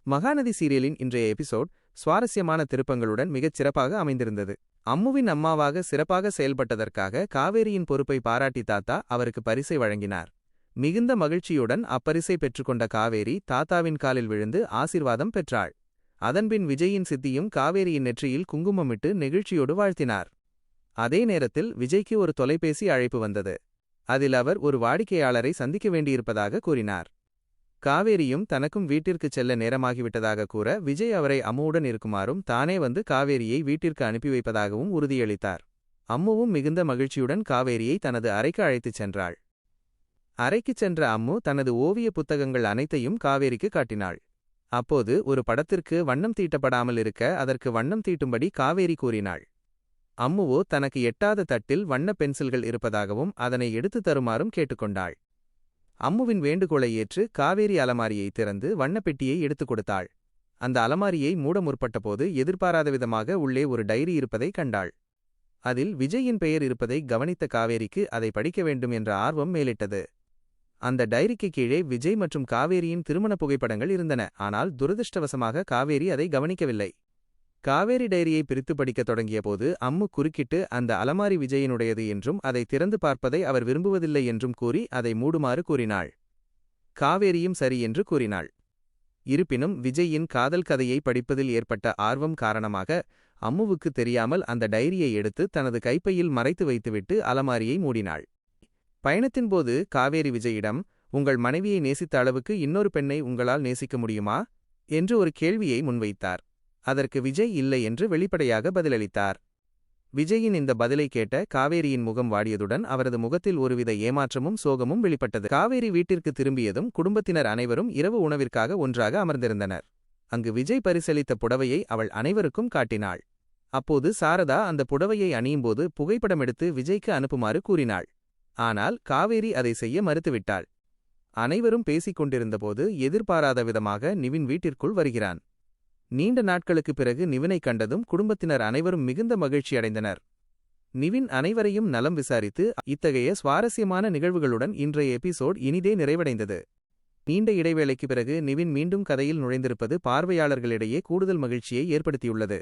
மகாநதி சீரியலின் இன்றைய எபிசோட் சுவாரஸ்யமான திருப்பங்களுடன் மிகச் சிறப்பாக அமைந்திருந்தது. அம்முவின் அம்மாவாக சிறப்பாக செயல்பட்டதற்காக காவேரியின் பொறுப்பை பாராட்டி தாத்தா அவருக்கு பரிசை வழங்கினார். மிகுந்த மகிழ்ச்சியுடன் அப்பரிசை பெற்றுக்கொண்ட காவேரி தாத்தாவின் காலில் விழுந்து ஆசீர்வாதம் பெற்றாள். அதன்பின் விஜயின் சித்தியும் காவேரியின் நெற்றியில் குங்குமமிட்டு நெகிழ்ச்சியோடு வாழ்த்தினார். அதே நேரத்தில் விஜய்க்கு ஒரு தொலைபேசி அழைப்பு வந்தது. அதில் அவர் ஒரு வாடிக்கையாளரை சந்திக்க வேண்டியிருப்பதாக கூறினார். காவேரியும் தனக்கும் வீட்டிற்குச் செல்ல நேரமாகிவிட்டதாக கூற விஜய் அவரை அம்முவுடன் இருக்குமாறும் தானே வந்து காவேரியை வீட்டிற்கு அனுப்பி வைப்பதாகவும் உறுதியளித்தார். அம்முவும் மிகுந்த மகிழ்ச்சியுடன் காவேரியை தனது அறைக்கு அழைத்துச் சென்றாள். அறைக்குச் சென்ற அம்மு தனது ஓவிய புத்தகங்கள் அனைத்தையும் காவேரிக்கு காட்டினாள். அப்போது ஒரு படத்திற்கு வண்ணம் தீட்டப்படாமல் இருக்க அதற்கு வண்ணம் தீட்டும்படி காவேரி கூறினாள். அம்முவோ தனக்கு எட்டாத தட்டில் வண்ண பென்சில்கள் இருப்பதாகவும் அதனை எடுத்து தருமாறும் கேட்டுக்கொண்டாள். அம்முவின் வேண்டுகோளை ஏற்று காவேரி அலமாரியை திறந்து வண்ணப்பெட்டியை எடுத்துக் கொடுத்தாள். அந்த அலமாரியை மூட முற்பட்டபோது எதிர்பாராத விதமாக உள்ளே ஒரு டைரி இருப்பதை கண்டாள். அதில் விஜயின் பெயர் இருப்பதை கவனித்த காவேரிக்கு அதை படிக்க வேண்டும் என்ற ஆர்வம் மேலிட்டது. அந்த டைரிக்கு கீழே விஜய் மற்றும் காவேரியின் திருமண புகைப்படங்கள் இருந்தன. ஆனால் துரதிருஷ்டவசமாக காவேரி அதை கவனிக்கவில்லை. காவேரி டைரியை பிரித்து படிக்கத் தொடங்கியபோது அம்மு குறுக்கிட்டு அந்த அலமாரி விஜயினுடையது என்றும் அதை திறந்து பார்ப்பதை அவர் விரும்புவதில்லை என்றும் கூறி அதை மூடுமாறு கூறினாள். காவேரியும் சரி என்று கூறினாள். இருப்பினும் விஜயின் காதல் கதையை படிப்பதில் ஏற்பட்ட ஆர்வம் காரணமாக அம்முவுக்கு தெரியாமல் அந்த டைரியை எடுத்து தனது கைப்பையில் மறைத்து வைத்துவிட்டு அலமாரியை மூடினாள். பயணத்தின்போது காவேரி விஜயிடம், உங்கள் மனைவியை நேசித்த அளவுக்கு இன்னொரு பெண்ணை உங்களால் நேசிக்க முடியுமா என்று ஒரு கேள்வியை முன்வைத்தார். அதற்கு விஜய் இல்லை என்று வெளிப்படையாக பதிலளித்தார். விஜயின் இந்த பதிலை கேட்ட காவேரியின் முகம் வாடியதுடன் அவரது முகத்தில் ஒருவித ஏமாற்றமும் சோகமும் வெளிப்பட்டது. காவேரி வீட்டிற்கு திரும்பியதும் குடும்பத்தினர் அனைவரும் இரவு உணவிற்காக ஒன்றாக அமர்ந்திருந்தனர். அங்கு விஜய் பரிசளித்த புடவையை அவள் அனைவருக்கும் காட்டினாள். அப்போது சாரதா அந்த புடவையை அணியும்போது புகைப்படம் எடுத்து விஜய்க்கு அனுப்புமாறு கூறினாள். ஆனால் காவேரி அதை செய்ய மறுத்துவிட்டாள். அனைவரும் பேசிக் கொண்டிருந்தபோது எதிர்பாராத விதமாக நிவின் வீட்டிற்குள் வருகிறான். நீண்ட நாட்களுக்குப் பிறகு நிவினை கண்டதும் குடும்பத்தினர் அனைவரும் மிகுந்த மகிழ்ச்சி அடைந்தனர். நிவின் அனைவரையும் நலம் விசாரித்து இத்தகைய சுவாரஸ்யமான நிகழ்வுகளுடன் இன்றைய எபிசோட் இனிதே நிறைவடைந்தது. நீண்ட இடைவேளைக்கு பிறகு நிவின் மீண்டும் கதையில் நுழைந்திருப்பது பார்வையாளர்களிடையே கூடுதல் மகிழ்ச்சியை ஏற்படுத்தியுள்ளது.